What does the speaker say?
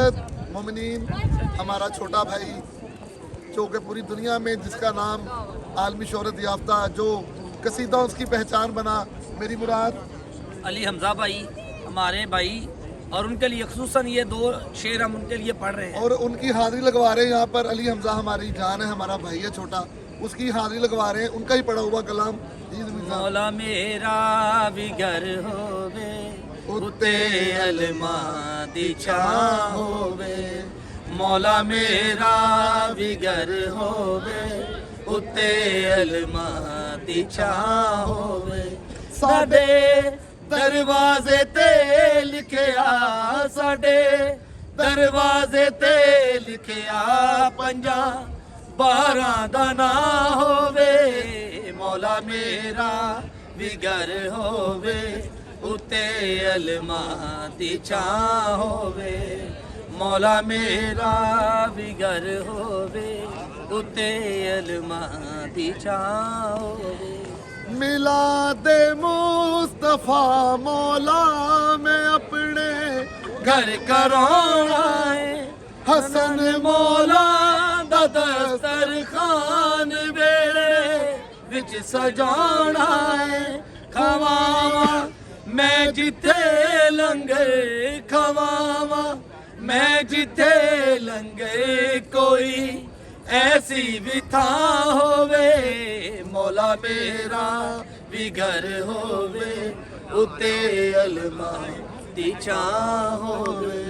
हज़रत मोमिनीन हमारा छोटा भाई जो कि पूरी दुनिया में जिसका नाम आलमी शोहरत याफ्ता, जो कसीदा उसकी पहचान बना, मेरी मुराद अली हमजा भाई हमारे भाई, और उनके लिए खुसूसन ये दो शेर हम उनके लिए पढ़ रहे हैं और उनकी हाजिरी लगवा रहे हैं यहाँ पर। अली हमजा हमारी जान है, हमारा भाई है छोटा, उसकी हाजिरी लगवा रहे हैं, उनका ही पढ़ा हुआ कलाम। मौला मेरा बिगर होवे उते अलमा दी छां होवे, मौला मेरा बिगर होवे उते अलमा दी छां होवे, साडे दरवाजे ते लिखिया, साडे दरवाजे ते लिखिया, पंजा 12 दा ना होवे, मौला मेरा बिगर होवे उते अलमा दी छां होवे, मौला मेरा बिगर होवे उते अलमा दी छां होवे। मिलादे मुस्तफा मौला में अपने घर करौना है, हसन मौला दा दस्तरखान वेड़े विच सजाना है, खवावा मैं जिथे लंगर, खवावा मैं जिथे लंगर, कोई ऐसी भी था होवे, मौला मेरा बिगर होवे उते अलमा दी छां होवे।